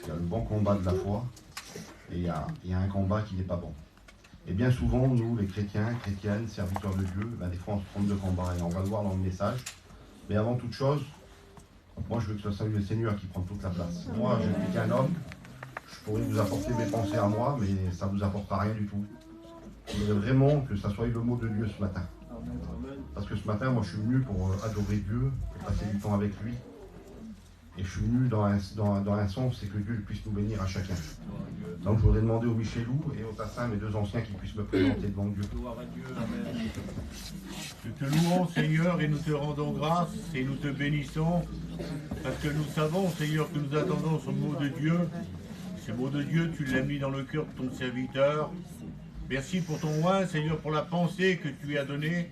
Il y a le bon combat de la foi et il y a un combat qui n'est pas bon. Et bien souvent, nous, les chrétiens, chrétiennes, serviteurs de Dieu, ben, des fois on se trompe de combat et on va le voir dans le message. Mais avant toute chose, moi je veux que ce soit le Seigneur qui prend toute la place. Moi, je ne suis qu'un homme, je pourrais vous apporter mes pensées à moi, mais ça ne vous apportera rien du tout. Je voudrais vraiment que ça soit le mot de Dieu ce matin. Parce que ce matin, moi je suis venu pour adorer Dieu, pour passer du temps avec lui. Et je suis venu dans un sens, c'est que Dieu puisse nous bénir à chacun. Donc je voudrais demander au Michelou et au Tassin, mes deux anciens, qui puissent me présenter devant Dieu. Gloire à Dieu, amen. Nous te louons, Seigneur, et nous te rendons grâce, et nous te bénissons, parce que nous savons, Seigneur, que nous attendons ce mot de Dieu. Ce mot de Dieu, tu l'as mis dans le cœur de ton serviteur. Merci pour ton oin, Seigneur, pour la pensée que tu lui as donnée,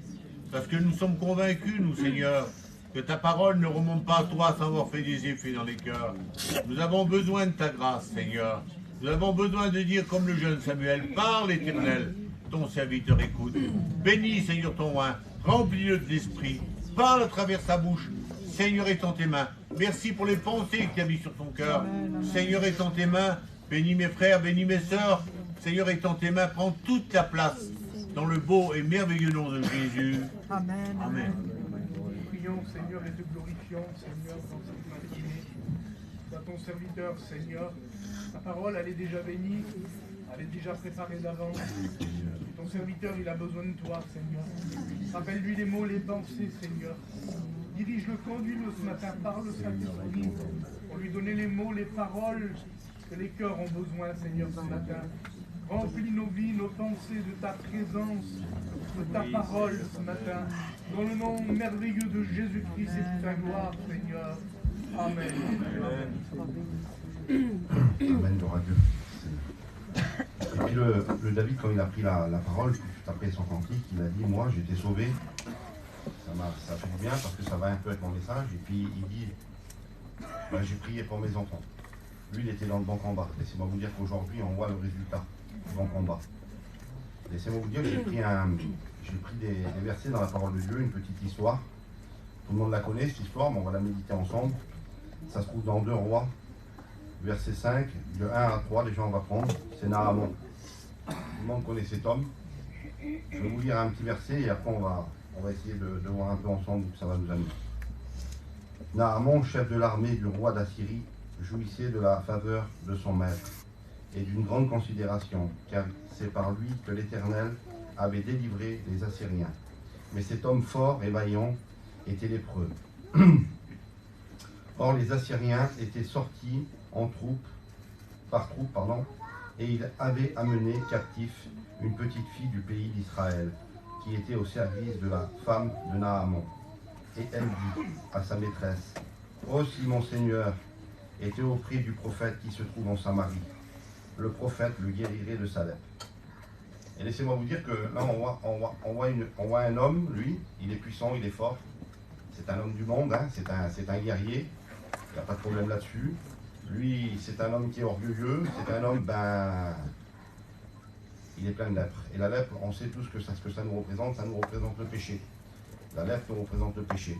parce que nous sommes convaincus, nous, Seigneur, que ta parole ne remonte pas à toi sans avoir fait des effets dans les cœurs. Nous avons besoin de ta grâce, Seigneur. Nous avons besoin de dire comme le jeune Samuel, parle Éternel, ton serviteur écoute. Bénis, Seigneur, ton oin, remplis-le de l'esprit, parle à travers sa bouche. Seigneur est en tes mains. Merci pour les pensées que tu as mises sur ton cœur. Seigneur est en tes mains. Bénis mes frères, bénis mes sœurs. Seigneur est en tes mains. Prends toute ta place dans le beau et merveilleux nom de Jésus. Amen. Amen. Prions, Seigneur, et te glorifions, Seigneur, dans cette matinée. Dans ton serviteur, Seigneur, ta parole, elle est déjà bénie, elle est déjà préparée d'avance. Ton serviteur, il a besoin de toi, Seigneur. Rappelle-lui les mots, les pensées, Seigneur. Dirige-le, conduis-le ce matin, parle sa esprit pour lui donner les mots, les paroles que les cœurs ont besoin, Seigneur, ce matin. Remplis nos vies, nos pensées de ta présence, de ta parole ce matin. Dans le nom merveilleux de Jésus-Christ et de ta gloire, Seigneur. Amen. Amen, gloire à Dieu. Et puis le David, quand il a pris la parole, tout après son cantique, il a dit, moi j'ai été sauvé. Ça fait du bien parce que ça va un peu avec mon message. Et puis il dit, ben, j'ai prié pour mes enfants. Lui, il était dans le bon combat. Laissez-moi vous dire qu'aujourd'hui, on voit le résultat du bon combat. Laissez-moi vous dire que j'ai pris des versets dans la parole de Dieu, une petite histoire. Tout le monde la connaît, cette histoire, mais on va la méditer ensemble. Ça se trouve dans 2 Rois, verset 5, de 1 à 3, déjà on va prendre. C'est Naaman. Tout le monde connaît cet homme. Je vais vous lire un petit verset et après on va essayer de voir un peu ensemble où ça va nous amener. Naaman, chef de l'armée du roi d'Assyrie, jouissait de la faveur de son maître et d'une grande considération, car c'est par lui que l'Éternel avait délivré les Assyriens. Mais cet homme fort et vaillant était lépreux. Or les Assyriens étaient sortis par troupes, et ils avaient amené captif une petite fille du pays d'Israël, qui était au service de la femme de Naaman. Et elle dit à sa maîtresse, « Oh, si mon Seigneur était auprès du prophète qui se trouve en Samarie, le prophète le guérirait de sa lèpre. » Et laissez-moi vous dire que là, on voit un homme, lui, il est puissant, il est fort. C'est un homme du monde, hein, c'est un guerrier, il n'y a pas de problème là-dessus. Lui, c'est un homme qui est orgueilleux, c'est un homme, il est plein de lèpre. Et la lèpre, on sait tous ce que ça nous représente le péché. La lèpre nous représente le péché.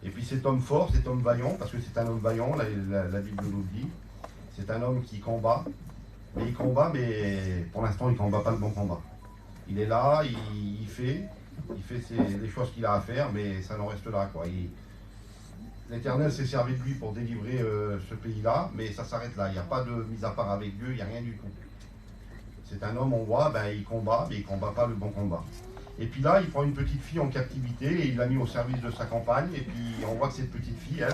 Et puis cet homme fort, cet homme vaillant, parce que c'est un homme vaillant, la Bible nous le dit, c'est un homme qui combat, mais pour l'instant il ne combat pas le bon combat. Il est là, il fait les choses qu'il a à faire, mais ça n'en reste là, quoi. L'Éternel s'est servi de lui pour délivrer ce pays-là, mais ça s'arrête là. Il n'y a pas de mise à part avec Dieu, il n'y a rien du tout. C'est un homme, on voit, il combat, mais il ne combat pas le bon combat. Et puis là, il prend une petite fille en captivité et il l'a mis au service de sa campagne. Et puis on voit que cette petite fille,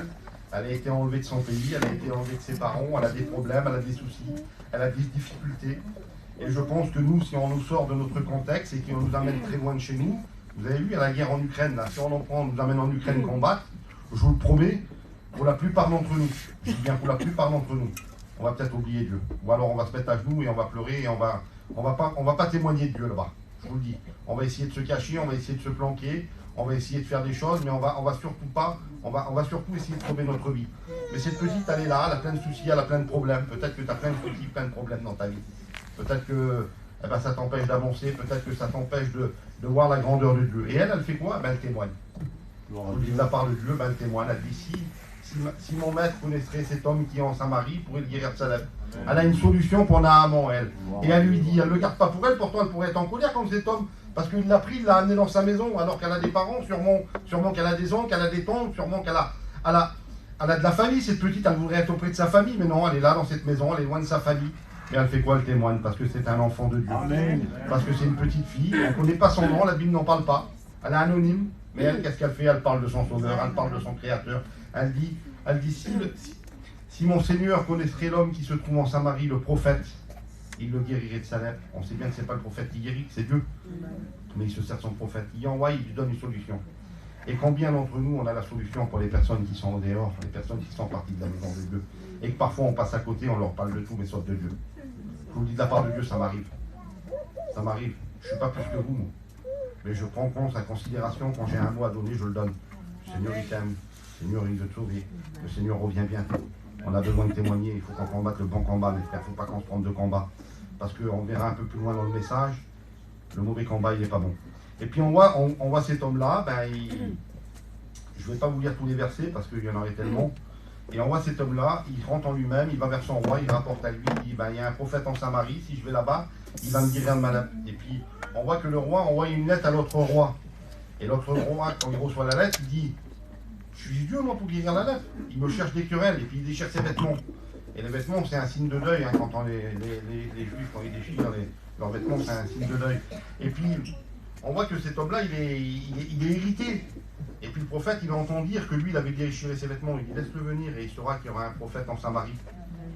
elle a été enlevée de son pays, elle a été enlevée de ses parents, elle a des problèmes, elle a des soucis, elle a des difficultés. Et je pense que nous, si on nous sort de notre contexte et qu'on nous amène très loin de chez nous, vous avez vu, il y a la guerre en Ukraine, là, si on en prend, on nous amène en Ukraine combattre, je vous le promets, pour la plupart d'entre nous, je dis bien pour la plupart d'entre nous, on va peut-être oublier Dieu. Ou alors on va se mettre à genoux et on va pleurer et on va pas témoigner de Dieu là-bas. Je vous le dis. On va essayer de se cacher, on va essayer de se planquer, on va essayer de faire des choses, mais on va surtout essayer de sauver notre vie. Mais cette petite, elle est là, elle a plein de soucis, elle a plein de problèmes. Peut-être que tu as plein de soucis, plein de problèmes dans ta vie. Peut-être que ça t'empêche d'avancer, peut-être que ça t'empêche de voir la grandeur de Dieu. Et elle fait quoi? Elle témoigne. Je vous dis de la part de Dieu, elle témoigne. Elle dit, si mon maître connaîtrait cet homme qui est en Samarie, il pourrait le guérir de sa lèpre. Elle a une solution pour Naaman, elle. Et elle lui dit, elle ne le garde pas pour elle, pourtant elle pourrait être en colère contre cet homme. Parce qu'il l'a pris, il l'a amené dans sa maison, alors qu'elle a des parents, sûrement qu'elle a des oncles, qu'elle a des tantes, sûrement qu'elle a de la famille, cette petite, elle voudrait être auprès de sa famille, mais non, elle est là dans cette maison, elle est loin de sa famille. Et elle fait quoi? Elle témoigne, parce que c'est un enfant de Dieu. Amen. Parce que c'est une petite fille, on ne connaît pas son nom, la Bible n'en parle pas. Elle est anonyme, mais elle, qu'est-ce qu'elle fait? Elle parle de son sauveur, elle parle de son créateur. Elle dit si mon Seigneur connaîtrait l'homme qui se trouve en Samarie, le prophète, il le guérirait de sa lèpre. On sait bien que ce n'est pas le prophète qui guérit, c'est Dieu. Mais il se sert de son prophète. Il envoie, il lui donne une solution. Et combien d'entre nous, on a la solution pour les personnes qui sont au dehors, les personnes qui sont parties de la maison de Dieu, et que parfois on passe à côté, on leur parle de tout, mais sauf de Dieu. Je vous le dis de la part de Dieu, ça m'arrive. Ça m'arrive. Je ne suis pas plus que vous, moi. Mais je prends compte en considération, quand j'ai un mot à donner, je le donne. Le Seigneur, il t'aime. Le Seigneur, il veut te sauver. Le Seigneur revient bientôt. On a besoin de témoigner. Il faut qu'on combatte le bon combat, mes frères. Il ne faut pas qu'on se trompe de combat. Parce qu'on verra un peu plus loin dans le message, le mauvais combat, il n'est pas bon. Et puis on voit cet homme-là, je ne vais pas vous lire tous les versets, parce qu'il y en aurait tellement. Et on voit cet homme-là, il rentre en lui-même, il va vers son roi, il rapporte à lui, il dit, il y a un prophète en Samarie, si je vais là-bas, il va me guérir de ma lèpre. Et puis, on voit que le roi envoie une lettre à l'autre roi. Et l'autre roi, quand il reçoit la lettre, il dit, je suis Dieu, moi, pour guérir la lèpre. Il me cherche des querelles, et puis il déchire ses vêtements. Et les vêtements, c'est un signe de deuil, hein, quand les Juifs, quand ils déchirent leurs vêtements, c'est un signe de deuil. Et puis, on voit que cet homme-là, il est irrité. Et puis le prophète, il entend dire que lui, il avait déchiré ses vêtements. Il dit, laisse-le venir, et il saura qu'il y aura un prophète en Samarie.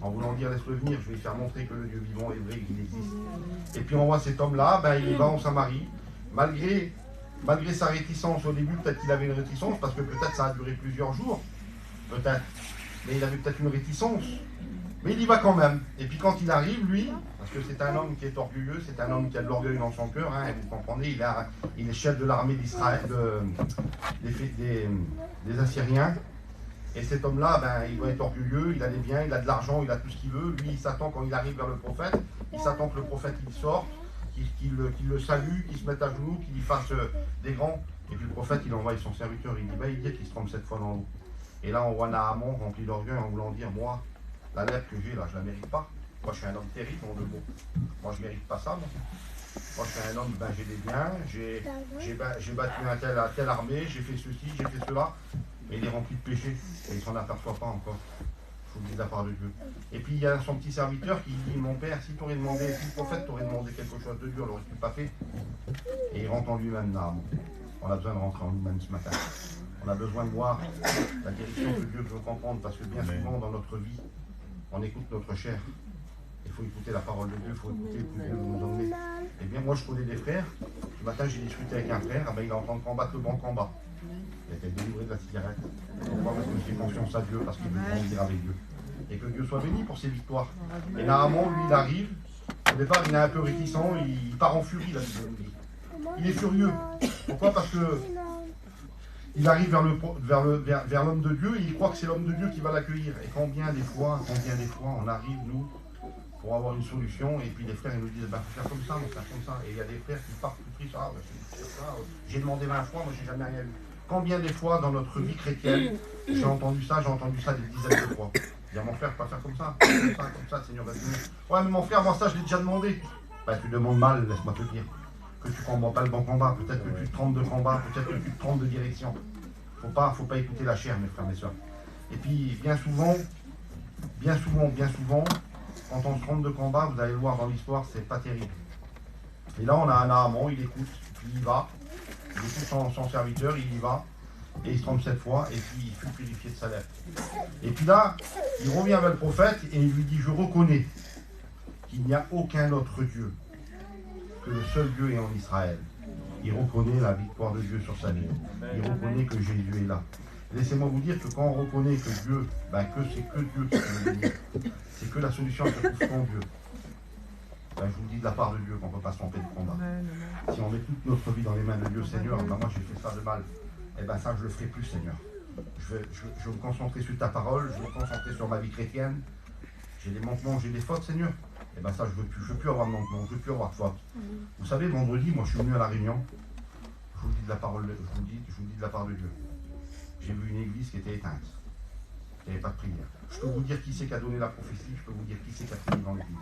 En voulant dire, laisse-le venir, je vais lui faire montrer que le Dieu vivant est vrai, qu'il existe. Et puis on voit cet homme-là, il va en Samarie, malgré sa réticence au début, peut-être qu'il avait une réticence, parce que peut-être ça a duré plusieurs jours, peut-être. Mais il avait peut-être une réticence. Mais il y va quand même. Et puis quand il arrive, lui, parce que c'est un homme qui est orgueilleux, c'est un homme qui a de l'orgueil dans son cœur, hein, et vous comprenez, il est chef de l'armée d'Israël, des Assyriens. Et cet homme-là, il doit être orgueilleux, il a des biens, il a de l'argent, il a tout ce qu'il veut. Lui, il s'attend quand il arrive vers le prophète, il s'attend que le prophète il sorte, qu'il le salue, qu'il se mette à genoux, qu'il y fasse des grands. Et puis le prophète, il envoie son serviteur, il dit, va y dire qu'il se trompe 7 fois dans l'eau. Et là, on voit Naaman rempli d'orgueil en voulant dire, moi, la lèpre que j'ai là, je la mérite pas. Moi, je suis un homme terrible, mon de mots. Moi, je mérite pas ça, moi. Moi, je suis un homme, j'ai des biens, j'ai battu telle armée, j'ai fait ceci, j'ai fait cela. Mais il est rempli de péché, et il ne s'en aperçoit pas encore. Je vous le dis de la part de Dieu. Et puis, il y a son petit serviteur qui dit, mon père, si tu aurais demandé, si le prophète t'aurait demandé quelque chose de Dieu, l'aurais-tu pas fait? Et il rentre en lui-même là. On a besoin de rentrer en nous-mêmes ce matin. On a besoin de voir la direction que Dieu veut comprendre, parce que bien souvent dans notre vie, on écoute notre chair. Il faut écouter la parole de Dieu, il faut écouter où Dieu veut nous emmener. Eh bien, moi, je connais des frères. Ce matin, j'ai discuté avec un frère, il est en train de combattre le bon combat. Il a été délivré de la cigarette. Pourquoi? Parce qu'il fait confiance à Dieu, parce qu'il veut grandir avec Dieu. Et que Dieu soit béni pour ses victoires. Et Naaman, lui, il arrive. Au départ, il est un peu réticent, il part en furie, là, il est furieux. Pourquoi? Parce que il arrive vers l'homme de Dieu et il croit que c'est l'homme de Dieu qui va l'accueillir. Et combien des fois, on arrive, nous, pour avoir une solution, et puis les frères ils nous disent, faut faire comme ça, on faire comme ça. Et il y a des frères qui partent tout tristes, j'ai demandé 20 fois, moi j'ai jamais rien eu. Combien des fois dans notre vie chrétienne, j'ai entendu ça des dizaines de fois. Il y a mon frère, pas faire comme ça, comme ça, Seigneur va te donner. Ouais, mais mon frère, moi ça je l'ai déjà demandé. Tu demandes mal, laisse-moi te dire. Que tu ne combats pas le bon combat, peut-être que tu te trompes de combat, peut-être que tu te trompes de direction. Faut pas écouter la chair, mes frères, mes soeurs. Et puis, bien souvent, quand on se trompe de combat, vous allez le voir dans l'histoire, c'est pas terrible. Et là, on a un Naaman, il écoute, puis il va, il écoute son serviteur, il y va, et il se trompe 7 fois, et puis il fut purifié de sa lèpre. Et puis là, il revient vers le prophète, et il lui dit, je reconnais qu'il n'y a aucun autre Dieu, que le seul Dieu est en Israël. Il reconnaît la victoire de Dieu sur sa vie. Il reconnaît que Jésus est là. Laissez-moi vous dire que quand on reconnaît que Dieu, que c'est que Dieu qui peut nous bénir, c'est que la solution se trouve en Dieu. Je vous dis de la part de Dieu qu'on ne peut pas se tromper de combat. Si on met toute notre vie dans les mains de Dieu, Seigneur, moi j'ai fait ça de mal. Ça je le ferai plus, Seigneur. Je vais me concentrer sur ta parole, je vais me concentrer sur ma vie chrétienne. J'ai des manquements, j'ai des fautes, Seigneur. Ça, je veux plus avoir de manquement, je veux plus avoir de faute. Vous savez, vendredi, moi, je suis venu à la Réunion. Je vous le dis de la part de Dieu. J'ai vu une église qui était éteinte. Il n'y avait pas de prière. Je peux vous dire qui c'est qui a donné la prophétie, je peux vous dire qui c'est qui a prié dans l'église.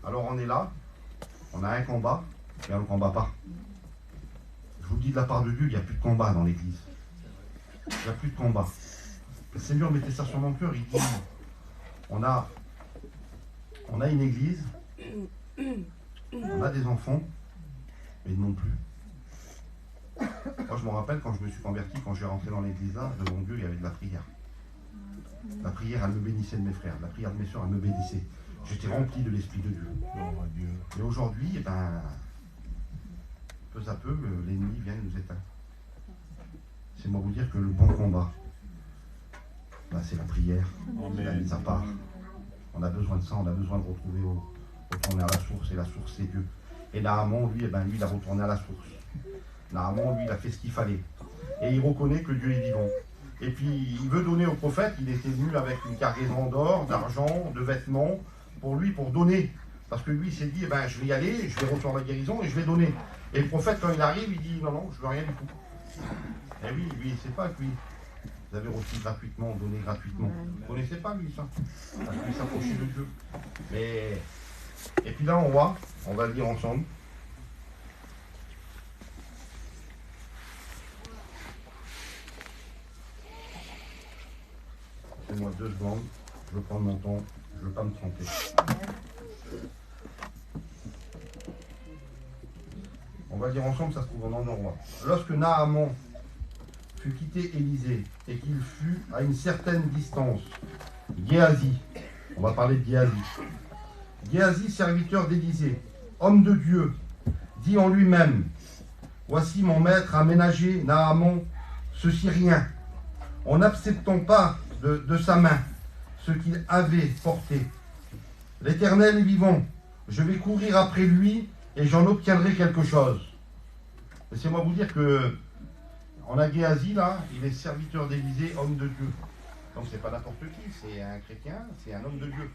Alors on est là, on a un combat, mais on ne combat pas. Je vous le dis de la part de Dieu, il n'y a plus de combat dans l'église. Il n'y a plus de combat. Le Seigneur mettait ça sur mon cœur, il dit, on a une église, on a des enfants, mais non plus. Moi je me rappelle quand je me suis converti, quand j'ai rentré dans l'église là, devant Dieu, il y avait de la prière. La prière, elle me bénissait de mes frères. La prière de mes soeurs, elle me bénissait. J'étais rempli de l'Esprit de Dieu. Et aujourd'hui, eh ben, peu à peu, l'ennemi vient nous éteindre. C'est moi vous dire que le bon combat, ben, c'est la prière, c'est la mise à part. On a besoin de ça, on a besoin de retourner à la source, et la source c'est Dieu. Et Naaman, lui, eh ben, lui, il a retourné à la source. Naaman, lui, il a fait ce qu'il fallait. Et il reconnaît que Dieu est vivant. Et puis, il veut donner au prophète, il était venu avec une cargaison d'or, d'argent, de vêtements, pour lui, pour donner. Parce que lui, il s'est dit, eh ben, je vais y aller, je vais recevoir la guérison et je vais donner. Et le prophète, quand il arrive, il dit, non, non, je veux rien du tout. Et oui, lui, il ne sait pas que lui, vous avez reçu gratuitement, donné gratuitement. Vous ne connaissez pas, lui, ça. Parce qu'il s'approchait de Dieu. Mais... Et puis là, on va le dire ensemble. Moi 2 secondes, je veux prendre mon temps, je ne veux pas me tromper. On va dire ensemble, ça se trouve en roi. Lorsque Naaman fut quitté Élysée et qu'il fut à une certaine distance, Géasi, on va parler de Géasi, Géasi, serviteur d'Élysée, homme de Dieu, dit en lui-même, voici mon maître a ménagé Naaman, ce Syrien, en n'acceptant pas de sa main ce qu'il avait porté. L'Éternel est vivant, je vais courir après lui et j'en obtiendrai quelque chose. Laissez-moi vous dire que on a Géasi là, il est serviteur d'Élysée, homme de Dieu. Donc c'est pas n'importe qui, c'est un chrétien, c'est un homme de Dieu.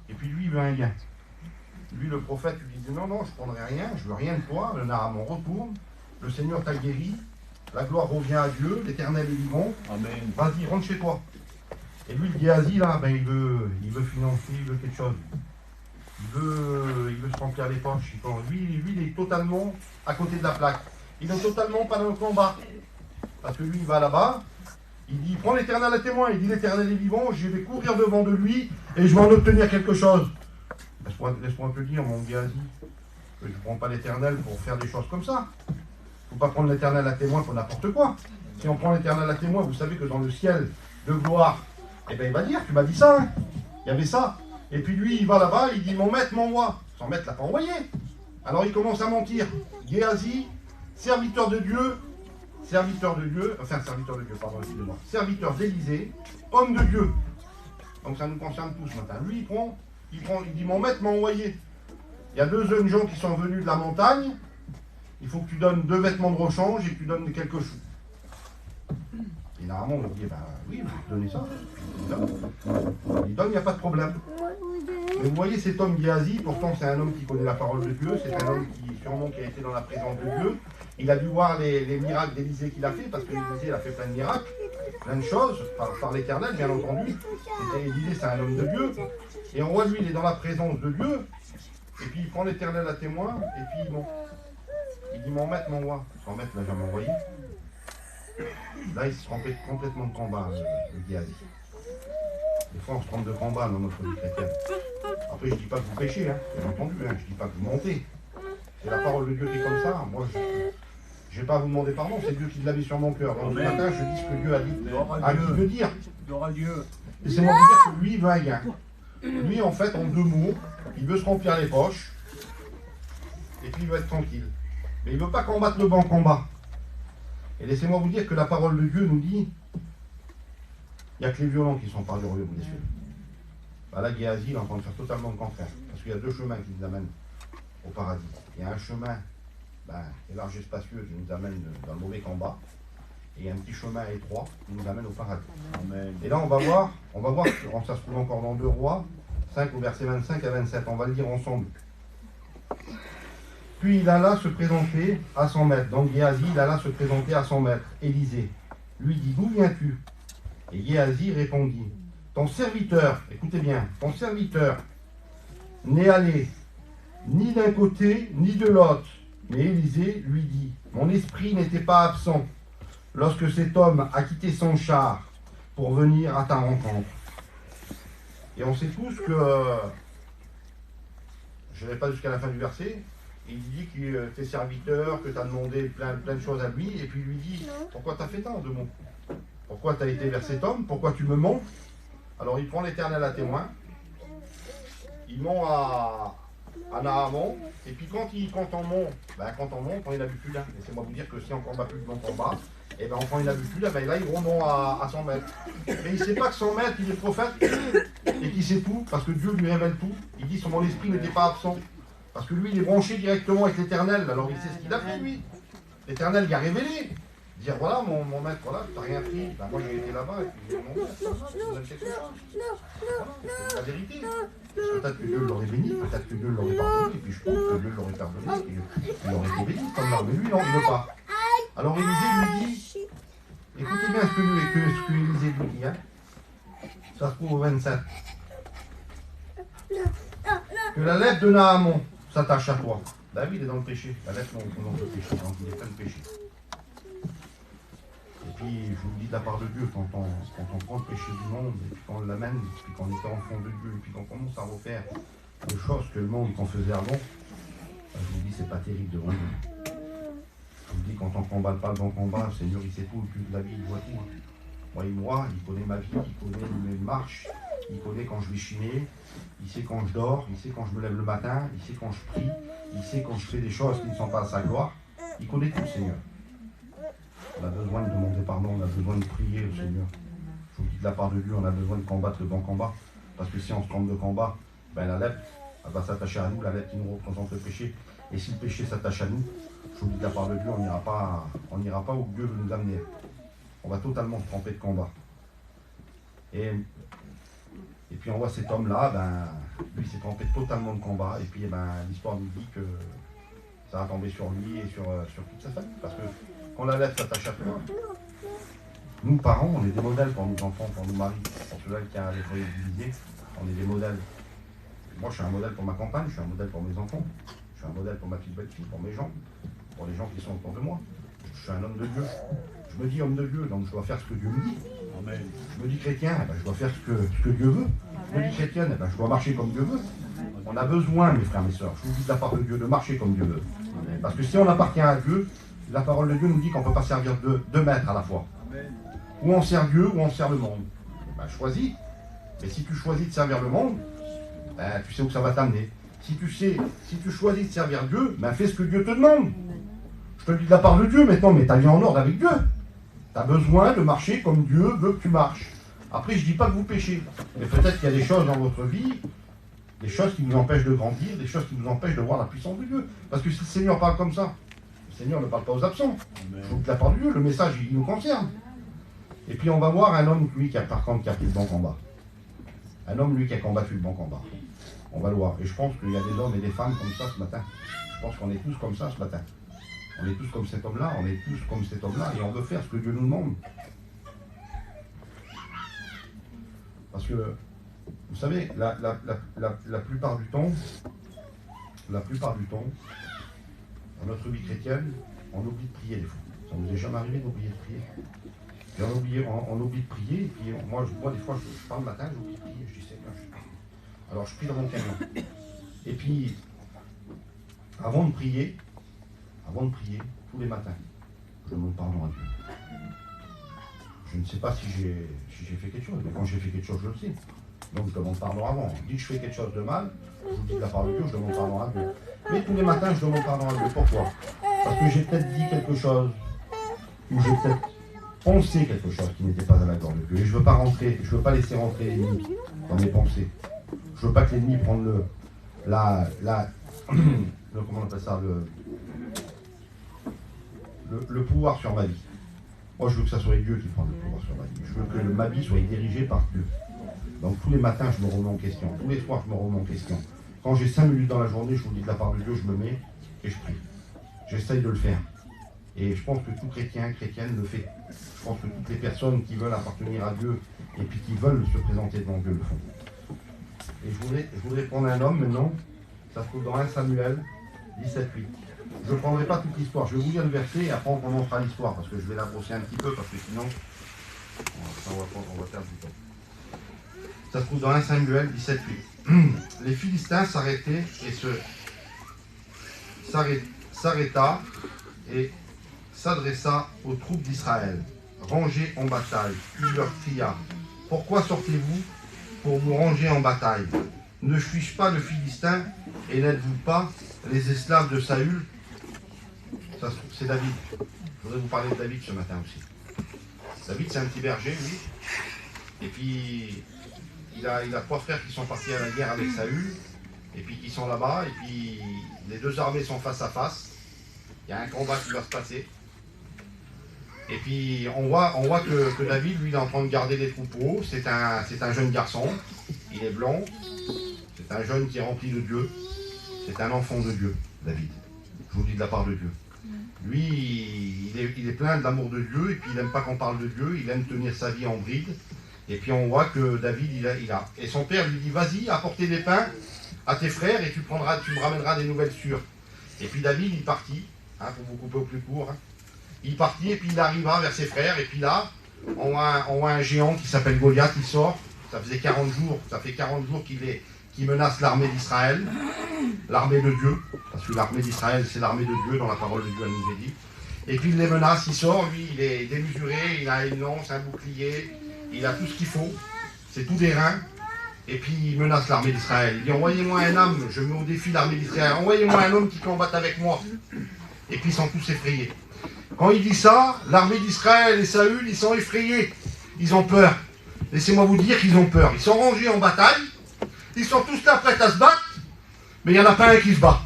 Et puis lui, il veut un gain. Lui, le prophète, lui dit non, non, je ne prendrai rien, je veux rien de toi. Le Naaman retourne, le Seigneur t'a guéri, la gloire revient à Dieu, l'Éternel est vivant. Amen. Vas-y, rentre chez toi. Et lui, le Géasi, là, ben, il veut financer, il veut quelque chose. Il veut se remplir les poches. Lui, il est totalement à côté de la plaque. Il n'est totalement pas dans le combat. Parce que lui, il va là-bas, il dit, prends l'Éternel à témoin. Il dit, l'Éternel est vivant, je vais courir devant de lui et je vais en obtenir quelque chose. Laisse-moi un peu dire, mon Géasi, que je ne prends pas l'Éternel pour faire des choses comme ça. Il ne faut pas prendre l'Éternel à témoin pour n'importe quoi. Si on prend l'Éternel à témoin, vous savez que dans le ciel de gloire, eh bien il va dire, tu m'as dit ça, hein. Il y avait ça. Et puis lui, il va là-bas, il dit, mon maître m'envoie. Son maître l'a pas envoyé. Alors il commence à mentir. Géasi, serviteur de Dieu, pardon, excusez-moi, serviteur d'Élysée, homme de Dieu. Donc ça nous concerne tous ce matin. Lui, il dit, mon maître m'a envoyé. Il y a 2 jeunes gens qui sont venus de la montagne. Il faut que tu donnes 2 vêtements de rechange et que tu donnes quelques choux. Et normalement, on dit, ben oui, je vais te donner ça. Il donne, il n'y a pas de problème. Mais vous voyez, cet homme Géasi, pourtant c'est un homme qui connaît la parole de Dieu, c'est un homme qui a été dans la présence de Dieu. Il a dû voir les miracles d'Élysée qu'il a fait, parce que Élysée a fait plein de miracles, plein de choses, par l'Éternel, bien entendu. Élysée, c'est un homme de Dieu. Et on voit, lui, il est dans la présence de Dieu, et puis il prend l'Éternel à témoin, et puis bon. Il dit, mon maître m'envoie. Son maître ne l'a jamais envoyé. Là, il se trompe complètement de combat, le Géasi. Des fois, on se trompe de combat dans notre vie chrétienne. Après, je ne dis pas que vous péchez, hein, bien entendu, hein, je ne dis pas que vous mentez. C'est la parole de Dieu qui est comme ça. Moi, je ne vais pas vous demander pardon, c'est Dieu qui l'a mis sur mon cœur. Donc, ce matin, je dis ce que Dieu a dit de dire. Et c'est moi vous dire que lui, il veut un gain. Lui, en fait, en 2 mots, il veut se remplir les poches, et puis il veut être tranquille. Mais il ne veut pas combattre le bon combat. Et laissez-moi vous dire que la parole de Dieu nous dit, il n'y a que les violents qui sont par le royaume des cieux. Bah là, Géasi, il est en train de faire totalement le contraire. Parce qu'il y a 2 chemins qui nous amènent au paradis. Il y a un chemin qui est large et spacieux qui nous amène dans le mauvais combat. Et il y a un petit chemin étroit qui nous amène au paradis. Amen. Et là, on va voir, ça se trouve encore dans 2 Rois, 5 au verset 25 à 27. On va le dire ensemble. Puis il alla se présenter à son maître. Donc Géasi, il alla se présenter à son maître, Élysée. Lui dit, d'où viens-tu? Et Géasi répondit, ton serviteur, écoutez bien, ton serviteur n'est allé ni d'un côté ni de l'autre. Mais Élisée lui dit, mon esprit n'était pas absent lorsque cet homme a quitté son char pour venir à ta rencontre. Et on sait tous que, je n'irai pas jusqu'à la fin du verset, il dit que t'es serviteur, que tu as demandé plein de choses à lui, et puis il lui dit, pourquoi tu as fait tant de mots? Pourquoi tu as été vers cet homme? Pourquoi tu me montes? Alors il prend l'Éternel à témoin, il monte à Naamon, et puis quand on monte, on n'a plus plus là. Laissez-moi vous dire que si on ne combat plus de bon combat, et ben quand il n'a plus plus là, ben là il remonte à 100 mètres. Mais il ne sait pas que 100 mètres, il est prophète, et qu'il sait tout, parce que Dieu lui révèle tout. Il dit que mon esprit n'était pas absent. Parce que lui, il est branché directement avec l'Éternel, alors il sait ce qu'il a fait, lui. L'Éternel lui a révélé. Dire, voilà, mon maître, voilà, tu n'as rien pris. Ben, moi, j'ai été là-bas, et puis mon maître, tu me donnes quelque chose. Voilà, c'est la vérité. Peut-être que Dieu l'aurait béni, peut-être que Dieu l'aurait pardonné, et puis je pense que Dieu l'aurait pardonné, et puis il aurait été béni comme là. Mais lui, non, il ne veut pas. Alors Élisée lui dit, écoutez bien ce que Élisée lui dit, hein. Ça se trouve au 27. Que la lèpre de Naamon s'attache à toi. David est dans le péché. La lèpre, non, dans le péché. Donc il est plein de péché. Et puis, je vous le dis de la part de Dieu, quand on prend le péché du monde, et puis qu'on l'amène, et puis qu'on était enfant de Dieu, et puis qu'on commence à refaire les choses que le monde qu'on faisait avant, je vous dis, c'est pas terrible devant Dieu. Je vous dis, quand on ne combat pas le bon combat, le Seigneur, il sait tout, le plus de la vie, il voit tout. Hein. Moi, il me voit, il connaît ma vie, il connaît mes marches, il connaît quand je vais chiner, il sait quand je dors, il sait quand je me lève le matin, il sait quand je prie, il sait quand je fais des choses qui ne sont pas à sa gloire. Il connaît tout, le Seigneur. On a besoin de demander pardon, on a besoin de prier le Seigneur. Je vous dis de la part de Dieu, on a besoin de combattre le bon combat. Parce que si on se trompe de combat, ben la lèpre, elle va s'attacher à nous, la lèpre qui nous représente le péché. Et si le péché s'attache à nous, je vous dis de la part de Dieu, on n'ira pas où Dieu veut nous amener. On va totalement se tromper de combat. Et puis on voit cet homme-là, ben, lui s'est trompé totalement de combat. Et puis ben, l'histoire nous dit que ça va tomber sur lui et sur toute sa famille. Parce que quand la lèpre s'attache à toi, nous parents, on est des modèles pour nos enfants, pour nos maris, pour ceux-là qui ont les foyers divisés, on est des modèles. Moi je suis un modèle pour ma compagne, je suis un modèle pour mes enfants, je suis un modèle pour ma petite belle-fille, pour mes gens, pour les gens qui sont autour de moi. Je suis un homme de Dieu. Je me dis homme de Dieu, donc je dois faire ce que Dieu me dit. Amen. Je me dis chrétien, eh ben, je dois faire ce que Dieu veut. Je me dis chrétienne, eh ben, je dois marcher comme Dieu veut. On a besoin, mes frères, mes sœurs, je vous dis de la part de Dieu, de marcher comme Dieu veut. Parce que si on appartient à Dieu, la parole de Dieu nous dit qu'on ne peut pas servir deux maîtres à la fois. Ou on sert Dieu, ou on sert le monde. Ben, choisis. Mais si tu choisis de servir le monde, ben, tu sais où ça va t'amener. Si tu choisis de servir Dieu, ben, fais ce que Dieu te demande. Je te le dis de la part de Dieu maintenant, mais ta vie en ordre avec Dieu. Tu as besoin de marcher comme Dieu veut que tu marches. Après, je ne dis pas que vous péchez. Mais peut-être qu'il y a des choses dans votre vie, des choses qui nous empêchent de grandir, des choses qui nous empêchent de voir la puissance de Dieu. Parce que si le Seigneur parle comme ça, le Seigneur ne parle pas aux absents. Je vous dis de la part de Dieu, le message, il nous concerne. Et puis on va voir un homme, lui, qui a pris le bon combat. Un homme, lui, qui a combattu le bon combat. On va le voir. Et je pense qu'il y a des hommes et des femmes comme ça ce matin. Je pense qu'on est tous comme ça ce matin. On est tous comme cet homme-là, on est tous comme cet homme-là, et on veut faire ce que Dieu nous demande. Parce que, vous savez, la plupart du temps, dans notre vie chrétienne, on oublie de prier des fois. Ça nous est jamais arrivé d'oublier de prier. Et on oublie de prier, et puis moi des fois, je pars le matin, j'oublie de prier, je dis Seigneur, je prie. Alors je prie dans mon camion. Et puis, avant de prier, tous les matins, je demande pardon à Dieu. Je ne sais pas si j'ai fait quelque chose, mais quand j'ai fait quelque chose, je le sais. Donc je demande pardon avant. Dès que je fais quelque chose de mal, je vous dis de la part de Dieu, je demande pardon à Dieu. Mais tous les matins, je demande pardon à Dieu. Pourquoi? Parce que j'ai peut-être dit quelque chose, ou j'ai peut-être pensé quelque chose qui n'était pas à la gloire de Dieu. Et je ne veux pas laisser rentrer l'ennemi dans mes pensées. Je ne veux pas que l'ennemi prenne comment on appelle ça, le pouvoir sur ma vie. Moi, je veux que ça soit Dieu qui prenne le pouvoir sur ma vie. Je veux que ma vie soit dirigée par Dieu. Donc, tous les matins, je me remets en question. Tous les soirs, je me remets en question. Quand j'ai 5 minutes dans la journée, je vous dis de la part de Dieu, je me mets et je prie. J'essaye de le faire. Et je pense que tout chrétien, chrétienne le fait. Je pense que toutes les personnes qui veulent appartenir à Dieu et puis qui veulent se présenter devant Dieu le font. Et je voudrais prendre un homme maintenant, ça se trouve dans 1 Samuel 17:8. Je ne prendrai pas toute l'histoire, je vais vous lire le verset et après on commencera l'histoire, parce que je vais la brosser un petit peu, parce que sinon, on va perdre du temps. Ça se trouve dans 1 Samuel 17:8. Les Philistins s'arrêtaient et s'arrêta et s'adressa aux troupes d'Israël, rangées en bataille. Il leur cria: pourquoi sortez-vous pour vous ranger en bataille? Ne suis-je pas le Philistin et n'êtes-vous pas les esclaves de Saül? C'est David. Je voudrais vous parler de David ce matin aussi. David, c'est un petit berger, lui. Et puis, il a 3 frères qui sont partis à la guerre avec Saül. Et puis, qui sont là-bas. Et puis, les 2 armées sont face à face. Il y a un combat qui va se passer. Et puis, on voit que David, lui, il est en train de garder les troupeaux. C'est un jeune garçon. Il est blond. C'est un jeune qui est rempli de Dieu. C'est un enfant de Dieu, David. Je vous le dis de la part de Dieu. Lui, il est plein de l'amour de Dieu, et puis il n'aime pas qu'on parle de Dieu, il aime tenir sa vie en bride. Et puis on voit que David, il a. Et son père lui dit: vas-y, apportez des pains à tes frères, et tu me ramèneras des nouvelles sûres. Et puis David, il partit, pour vous couper au plus court. Il partit, et puis il arriva vers ses frères, et puis là, on voit un géant qui s'appelle Goliath, qui sort. Ça fait 40 jours qu'il menace l'armée d'Israël, l'armée de Dieu, parce que l'armée d'Israël, c'est l'armée de Dieu, dans la parole de Dieu, elle nous est dit. Et puis il les menace, il sort, lui, il est démesuré, il a une lance, un bouclier, il a tout ce qu'il faut, c'est tout des reins, et puis il menace l'armée d'Israël. Il dit: envoyez-moi un homme, je mets au défi l'armée d'Israël, envoyez-moi un homme qui combatte avec moi. Et puis ils sont tous effrayés. Quand il dit ça, l'armée d'Israël et Saül, ils sont effrayés, ils ont peur. Laissez-moi vous dire qu'ils ont peur. Ils sont rangés en bataille, ils sont tous là prêts à se battre, mais il n'y en a pas un qui se bat.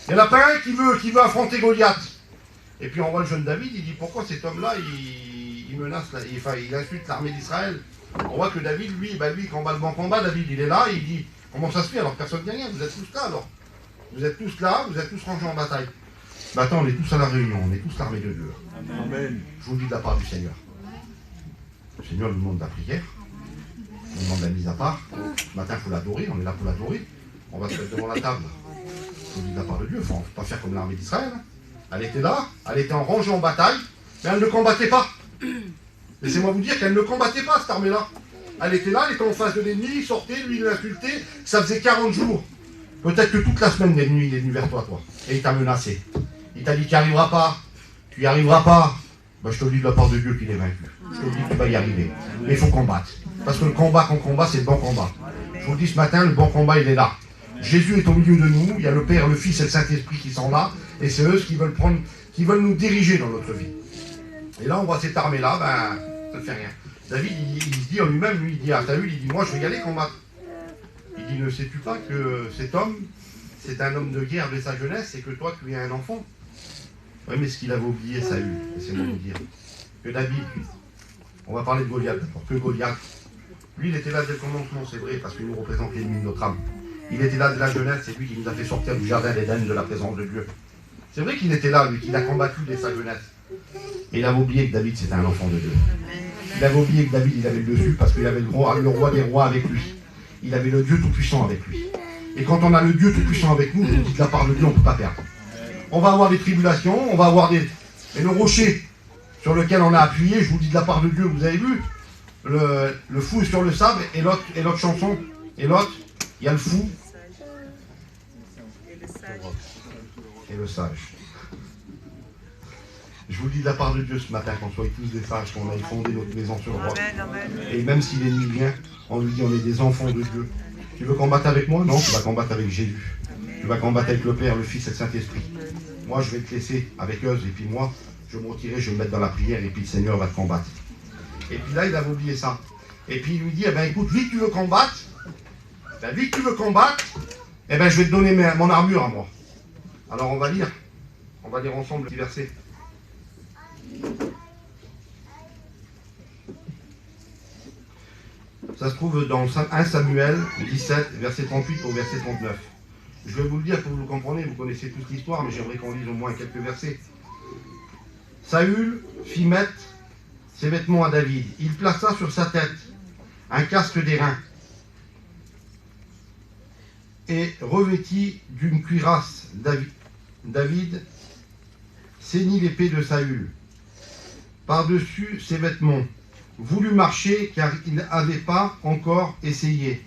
Il n'y en a pas un qui veut affronter Goliath. Et puis on voit le jeune David, il dit: pourquoi cet homme-là, il menace, il insulte l'armée d'Israël? On voit que David, lui, il combat le bon combat. David, il est là, il dit: comment ça se fait alors? Personne ne dit rien, vous êtes tous là alors. Vous êtes tous là, vous êtes tous rangés en bataille. Mais attends, on est tous à la réunion, on est tous l'armée de Dieu. Amen. Je vous le dis de la part du Seigneur. Le Seigneur nous demande de la prière, nous demande de la mise à part. Ce matin, il faut l'adorer, on est là pour l'adorer. On va se mettre devant la table. Je vous le dis de la part de Dieu, il ne faut pas faire comme l'armée d'Israël. Elle était là, elle était en rangée en bataille, mais elle ne combattait pas. Laissez-moi vous dire qu'elle ne combattait pas, cette armée-là. Elle était là, elle était en face de l'ennemi, il sortait, lui, il l'insultait. Ça faisait 40 jours. Peut-être que toute la semaine, l'ennemi, il est venu vers toi. Et il t'a menacé. Il t'a dit: tu n'y arriveras pas. Tu n'y arriveras pas. Ben, je te le dis de la part de Dieu qu'il est vaincu. Je te le dis que tu vas y arriver. Mais il faut combattre. Parce que le combat qu'on combat, c'est le bon combat. Je vous le dis ce matin, le bon combat, il est là. Jésus est au milieu de nous. Il y a le Père, le Fils et le Saint-Esprit qui sont là. Et c'est eux qui veulent nous diriger dans notre vie. Et là, on voit cette armée-là, ça ne fait rien. David, il se dit en lui-même, il dit à Saül, il dit: moi, je vais y aller combattre. Il dit: ne sais-tu pas que cet homme, c'est un homme de guerre de sa jeunesse et que toi, tu es un enfant? Oui, mais ce qu'il avait oublié, Saül, laissez-moi vous dire, que David, on va parler de Goliath d'abord, que Goliath, lui, il était là dès le commencement, c'est vrai, parce qu'il nous représente l'ennemi de notre âme. Il était là de la jeunesse, c'est lui qui nous a fait sortir du jardin d'Éden, de la présence de Dieu. C'est vrai qu'il était là, lui, qu'il a combattu dès sa jeunesse. Et il avait oublié que David, c'était un enfant de Dieu. Il avait oublié que David, il avait le dessus, parce qu'il avait le roi des rois avec lui. Il avait le Dieu Tout-Puissant avec lui. Et quand on a le Dieu Tout-Puissant avec nous, je vous dis de la part de Dieu, on ne peut pas perdre. On va avoir des tribulations, on va avoir des... Et le rocher sur lequel on a appuyé, je vous dis de la part de Dieu, vous avez vu, le fou est sur le sable, et l'autre chanson, et l'autre, il y a le fou et le sage. Je vous le dis de la part de Dieu ce matin, qu'on soit tous des sages, qu'on aille fonder notre maison sur le roc. Et même si l'ennemi vient, on lui dit: on est des enfants de Dieu. Tu veux combattre avec moi? Non, tu vas combattre avec Jésus. Tu vas combattre avec le Père, le Fils et le Saint-Esprit. Moi, je vais te laisser avec eux, et puis moi, je vais me retirer, je vais me mettre dans la prière, et puis le Seigneur va te combattre. Et puis là, il avait oublié ça. Et puis il lui dit: eh ben écoute, vu que tu veux combattre, eh ben je vais te donner mon armure à moi. Alors on va lire ensemble le petit verset. Ça se trouve dans 1 Samuel 17, verset 38 au verset 39. Je vais vous le dire pour que vous compreniez, vous connaissez toute l'histoire, mais j'aimerais qu'on lise au moins quelques versets. Saül fit mettre ses vêtements à David. Il plaça sur sa tête un casque d'airain et revêtit d'une cuirasse David ceignit l'épée de Saül par-dessus ses vêtements, voulut marcher car il n'avait pas encore essayé.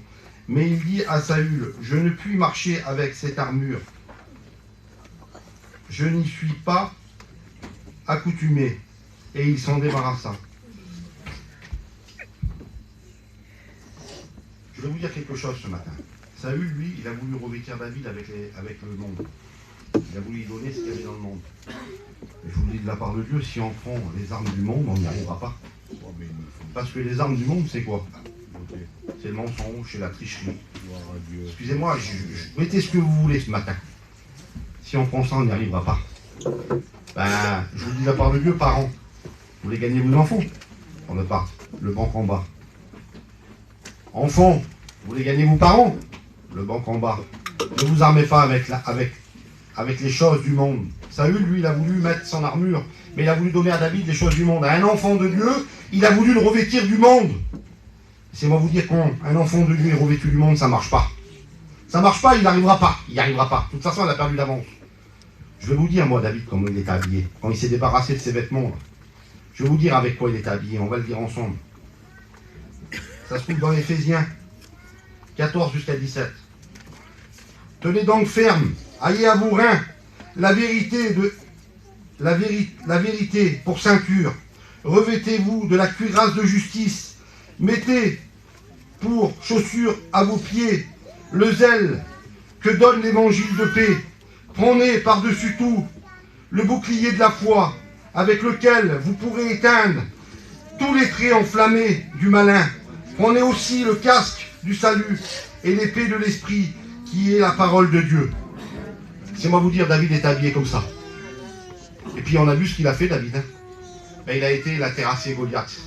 Mais il dit à Saül, je ne puis marcher avec cette armure. Je n'y suis pas accoutumé. Et il s'en débarrassa. Je vais vous dire quelque chose ce matin. Saül, lui, il a voulu revêtir David avec le monde. Il a voulu lui donner ce qu'il y avait dans le monde. Et je vous le dis de la part de Dieu, si on prend les armes du monde, on n'y arrivera pas. Parce que les armes du monde, c'est quoi? C'est le mensonge, c'est la tricherie. Excusez-moi, mettez ce que vous voulez ce matin. Si on prend ça, on n'y arrivera pas. Ben, je vous dis de la part de Dieu, parents, vous voulez gagner vos enfants? On ne part, le banc en bas. Enfants, vous voulez gagner vos parents? Le banc en bas. Ne vous armez pas avec les choses du monde. Saül, lui, il a voulu mettre son armure, mais il a voulu donner à David les choses du monde. À un enfant de Dieu, il a voulu le revêtir du monde. C'est moi vous dire qu'un enfant de Dieu est revêtu du monde, ça ne marche pas. Ça ne marche pas, il n'arrivera pas. Il n'y arrivera pas. De toute façon, il a perdu d'avance. Je vais vous dire, moi, David, comment il était habillé. Quand il s'est débarrassé de ses vêtements, là. Je vais vous dire avec quoi il était habillé. On va le dire ensemble. Ça se trouve dans Éphésiens 14 jusqu'à 17. Tenez donc ferme, ayez à vos reins la vérité pour ceinture. Revêtez-vous de la cuirasse de justice. Mettez pour chaussure à vos pieds le zèle que donne l'évangile de paix. Prenez par-dessus tout le bouclier de la foi avec lequel vous pourrez éteindre tous les traits enflammés du malin. Prenez aussi le casque du salut et l'épée de l'esprit qui est la parole de Dieu. C'est moi vous dire, David est habillé comme ça. Et puis on a vu ce qu'il a fait, David. Ben, il a terrassé Goliath.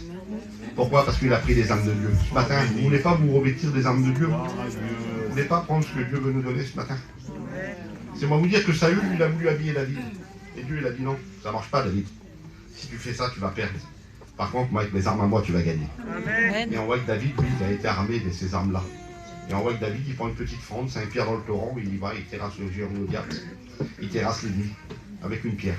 Pourquoi? Parce qu'il a pris des armes de Dieu. Ce matin, vous ne voulez pas vous revêtir des armes de Dieu? Vous ne voulez pas prendre ce que Dieu veut nous donner ce matin? C'est moi vous dire que Saül, il a voulu habiller David. Et Dieu, il a dit non, ça ne marche pas, David. Si tu fais ça, tu vas perdre. Par contre, moi, avec mes armes à moi, tu vas gagner. Amen. Et on voit que David, lui, il a été armé de ces armes-là. Et on voit que David, il prend une petite fronde, c'est un pierre dans le torrent, il y va, il terrasse le géant au diable. Il terrasse l'ennemi avec une pierre.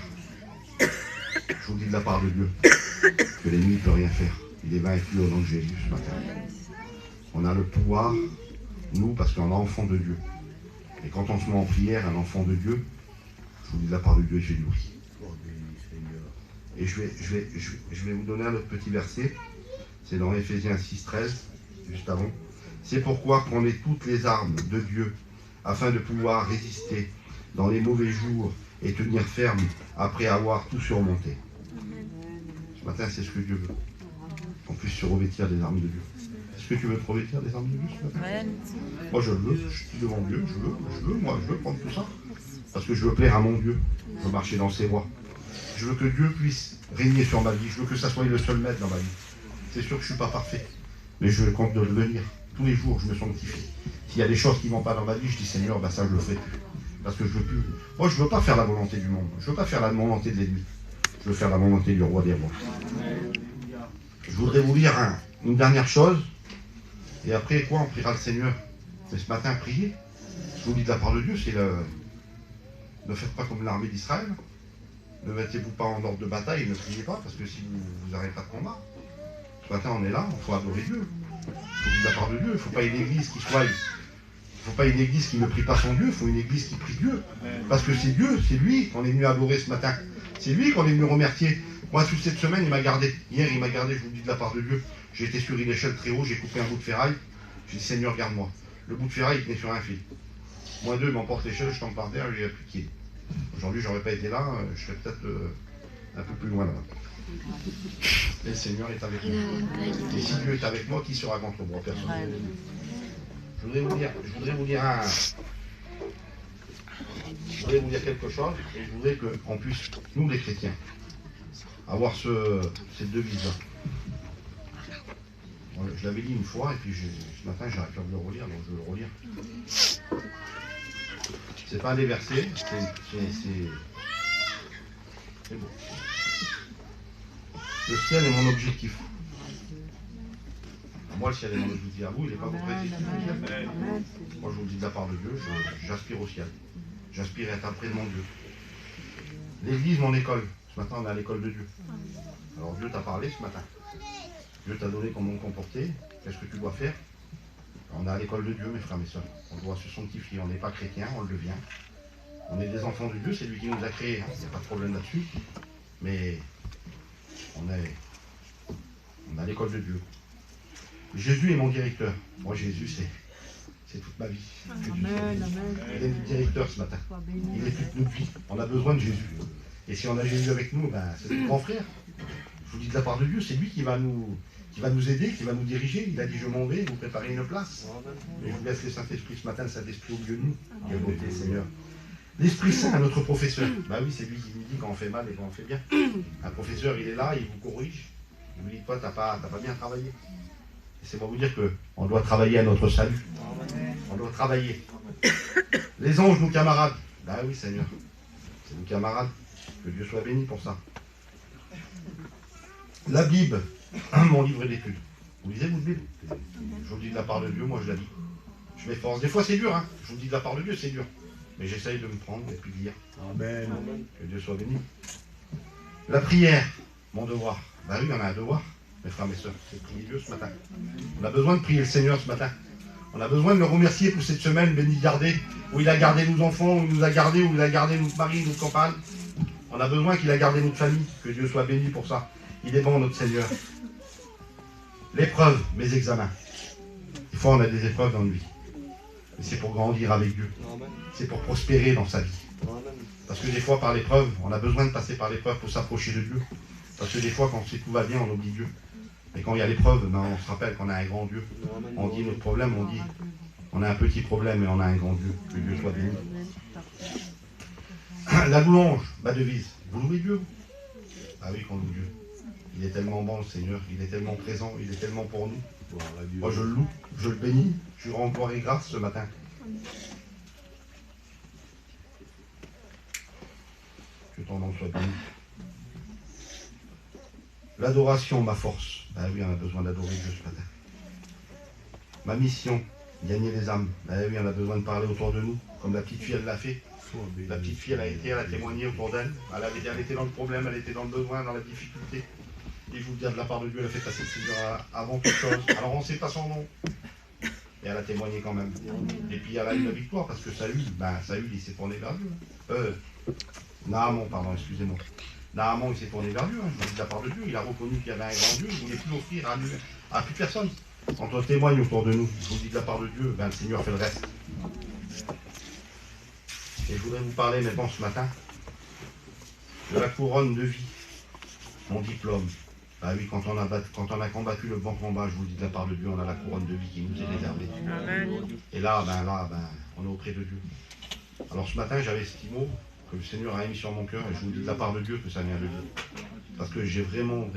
Je vous dis de la part de Dieu que l'ennemi ne peut rien faire. Il est vaincu au nom de Jésus ce matin. On a le pouvoir, nous, parce qu'on est enfant de Dieu. Et quand on se met en prière, un enfant de Dieu, je vous dis de la part de Dieu, il fait du bruit. Et je vais vous donner un autre petit verset. C'est dans Éphésiens 6, 13, juste avant. C'est pourquoi prenez toutes les armes de Dieu afin de pouvoir résister dans les mauvais jours et tenir ferme après avoir tout surmonté. Ce matin, c'est ce que Dieu veut. Qu'on puisse se revêtir des armes de Dieu. Est-ce que tu veux te revêtir des armes de Dieu ce matin? Moi, je le veux. Je suis devant Dieu. Je veux prendre tout ça. Parce que je veux plaire à mon Dieu. Je veux marcher dans ses voies. Je veux que Dieu puisse régner sur ma vie. Je veux que ça soit le seul maître dans ma vie. C'est sûr que je ne suis pas parfait. Mais je compte de le devenir. Tous les jours, je me sanctifie. S'il y a des choses qui ne vont pas dans ma vie, je dis Seigneur, ben ça je le ferai plus. Parce que je veux plus. Moi, je ne veux pas faire la volonté du monde. Je ne veux pas faire la volonté de l'ennemi. Je veux faire la volonté du roi des rois. Je voudrais vous lire une dernière chose. Et après, quoi, on priera le Seigneur. Mais ce matin, prier. Je vous dis de la part de Dieu, c'est ne faites pas comme l'armée d'Israël. Ne mettez-vous pas en ordre de bataille et ne priez pas, parce que si vous n'arrivez pas de combat. Ce matin, on est là, il faut adorer Dieu. Je vous dis de la part de Dieu, il ne faut pas une église qui soit... Il ne faut pas une église qui ne prie pas son Dieu, il faut une église qui prie Dieu. Parce que c'est Dieu, c'est lui qu'on est venu adorer ce matin. C'est lui qu'on est venu remercier. Moi, toute cette semaine, il m'a gardé. Hier, il m'a gardé, je vous dis de la part de Dieu. J'ai été sur une échelle très haut, j'ai coupé un bout de ferraille. J'ai dit, Seigneur, garde-moi. Le bout de ferraille, il tenait sur un fil. Moi, deux, m'emporte l'échelle, je tombe par terre, j'ai plus de pied. Aujourd'hui, je n'aurais pas été là, je serais peut-être un peu plus loin là-bas. Et le Seigneur est avec moi. Et si Dieu est avec moi, qui sera contre moi? Personne. Je voudrais vous dire quelque chose, et je voudrais qu'on puisse, nous les chrétiens, avoir cette devise-là. Je l'avais dit une fois, et puis ce matin, j'arrive pas à le relire, donc je vais le relire. C'est pas des versets, c'est beau. Le ciel est mon objectif. Moi, le ciel est mon objectif. À vous, il n'est pas votre objectif. Moi, je vous le dis de la part de Dieu, j'aspire au ciel. J'aspire à être auprès de mon Dieu. L'église, mon école. Ce matin, on est à l'école de Dieu. Alors, Dieu t'a parlé ce matin. Dieu t'a donné comment te comporter. Qu'est-ce que tu dois faire? On est à l'école de Dieu, mes frères, mes soeurs. On doit se sanctifier. On n'est pas chrétien, on le devient. On est des enfants de Dieu, c'est lui qui nous a créés. Il n'y a pas de problème là-dessus. Mais on est à l'école de Dieu. Jésus est mon directeur. Moi, Jésus, c'est toute ma vie. Amen, amen. Il est notre directeur ce matin. Il est toute notre vie. On a besoin de Jésus. Et si on a Jésus avec nous, ben, c'est notre grand frère. Je vous dis de la part de Dieu, c'est lui qui va nous aider, qui va nous diriger. Il a dit, je m'en vais, vous préparez une place. Et je vous laisse le Saint-Esprit ce matin, le Saint-Esprit au milieu de nous. Quelle beauté, Seigneur. L'Esprit Saint, notre professeur. Bah oui, c'est lui qui nous dit quand on fait mal et quand on fait bien. Un professeur, il est là, il vous corrige. Il vous dit, toi, t'as pas bien travaillé. Et c'est pour vous dire qu'on doit travailler à notre salut. On doit travailler. Les anges, nos camarades. Bah oui, Seigneur. C'est nos camarades. Que Dieu soit béni pour ça. La Bible, mon livre d'études. Vous lisez, vous, la Bible? Je vous le dis de la part de Dieu, moi je la lis. Je m'efforce. Des fois c'est dur, hein. Je vous le dis de la part de Dieu, c'est dur. Mais j'essaye de me prendre et puis de lire. Amen. Que Dieu soit béni. La prière, mon devoir. Ben oui, on a un devoir, mes frères, mes soeurs. C'est de prier Dieu ce matin. On a besoin de prier le Seigneur ce matin. On a besoin de le remercier pour cette semaine bénie gardée, où il a gardé nos enfants, où il nous a gardés, où il a gardé notre mari, notre compagne. On a besoin qu'il a gardé notre famille. Que Dieu soit béni pour ça. Il est bon, notre Seigneur. L'épreuve, mes examens. Des fois, on a des épreuves dans notre vie. Mais c'est pour grandir avec Dieu. C'est pour prospérer dans sa vie. Parce que des fois, par l'épreuve, on a besoin de passer par l'épreuve pour s'approcher de Dieu. Parce que des fois, quand tout va bien, on oublie Dieu. Mais quand il y a l'épreuve, ben, on se rappelle qu'on a un grand Dieu. On dit notre problème, on dit on a un petit problème et on a un grand Dieu. Que Dieu soit béni. La louange, ma devise. Vous louez Dieu? Ah oui, qu'on loue Dieu. Il est tellement bon, le Seigneur. Il est tellement présent. Il est tellement pour nous. Moi, je le loue. Je le bénis. Je lui rends gloire et grâce ce matin. Que ton nom soit béni. L'adoration, ma force. Ben oui, on a besoin d'adorer Dieu ce matin. Ma mission, gagner les âmes. Ben oui, on a besoin de parler autour de nous, comme la petite fille, elle l'a fait. La petite fille, elle a témoigné autour d'elle. Elle était dans le problème, elle était dans le besoin, dans la difficulté. Et je vous le dis de la part de Dieu, elle a fait passer le Seigneur avant toute chose. Alors on ne sait pas son nom. Et elle a témoigné quand même. Et puis elle a eu la victoire, parce que Saül, il s'est tourné vers Dieu. Naaman, pardon, excusez-moi. Naaman, il s'est tourné vers Dieu, hein. Je vous dis de la part de Dieu. Il a reconnu qu'il y avait un grand Dieu, il ne voulait plus offrir à plus personne. Quand on témoigne autour de nous, je vous dis de la part de Dieu, le Seigneur fait le reste. Et je voudrais vous parler maintenant ce matin de la couronne de vie, mon diplôme. Ah oui, quand on a combattu le bon combat, je vous le dis de la part de Dieu, on a la couronne de vie qui nous est réservée. Amen. Et là, on est auprès de Dieu. Alors ce matin, j'avais ce petit mot que le Seigneur a mis sur mon cœur, et je vous dis de la part de Dieu que ça vient de Dieu. Parce que j'ai vraiment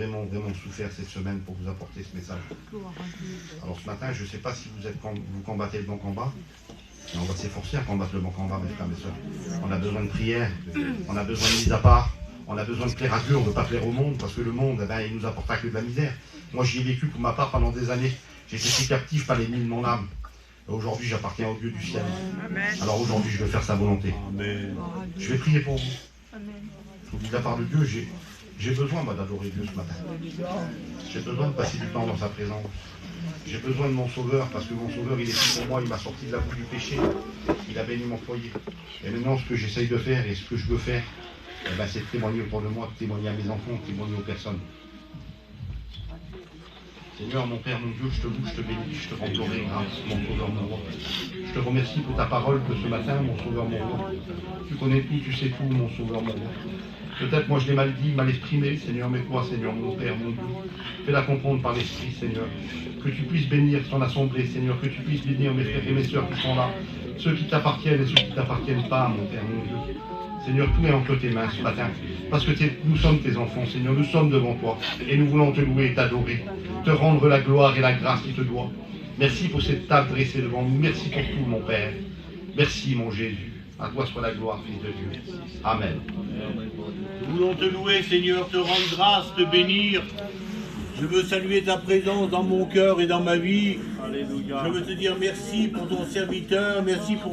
souffert cette semaine pour vous apporter ce message. Alors ce matin, je ne sais pas si vous combattez le bon combat, mais on va s'efforcer à combattre le bon combat, mes frères, mes soeurs. On a besoin de prière, on a besoin de mise à part, on a besoin de plaire à Dieu, on ne veut pas plaire au monde, parce que le monde, il nous apporte que de la misère. Moi, j'y ai vécu pour ma part pendant des années. J'ai été pris captif par l'ennemi de mon âme. Et aujourd'hui, j'appartiens au Dieu du ciel. Amen. Alors aujourd'hui, je vais faire sa volonté. Amen. Je vais prier pour vous. Amen. Je vous dis de la part de Dieu, j'ai besoin, moi, d'adorer Dieu ce matin. J'ai besoin de passer du temps dans sa présence. J'ai besoin de mon Sauveur, parce que mon Sauveur, il est tout pour moi, il m'a sorti de la boue du péché. Il a béni mon foyer. Et maintenant, ce que j'essaye de faire et ce que je veux faire, c'est de témoigner autour de moi, de témoigner à mes enfants, de témoigner aux personnes. Seigneur, mon Père, mon Dieu, je te loue, je te bénis, je te rends gloire et grâce, mon Sauveur, mon Roi. Je te remercie pour ta parole que ce matin, mon Sauveur, mon Roi. Tu connais tout, tu sais tout, mon Sauveur, mon Roi. Peut-être moi je l'ai mal dit, mal exprimé, Seigneur, mais toi, Seigneur, mon Père, mon Dieu, fais-la comprendre par l'Esprit, Seigneur. Que tu puisses bénir ton assemblée, Seigneur, que tu puisses bénir mes frères et mes sœurs qui sont là, ceux qui t'appartiennent et ceux qui ne t'appartiennent pas, mon Père, mon Dieu. Seigneur, tout est entre tes mains ce matin, parce que nous sommes tes enfants, Seigneur, nous sommes devant toi, et nous voulons te louer et t'adorer, te rendre la gloire et la grâce qui te doit. Merci pour cette table dressée devant nous, merci pour tout, mon Père. Merci, mon Jésus. À toi soit la gloire, Fils de Dieu. Amen. Nous voulons te louer, Seigneur, te rendre grâce, te bénir. Je veux saluer ta présence dans mon cœur et dans ma vie. Alléluia. Je veux te dire merci pour ton serviteur, merci pour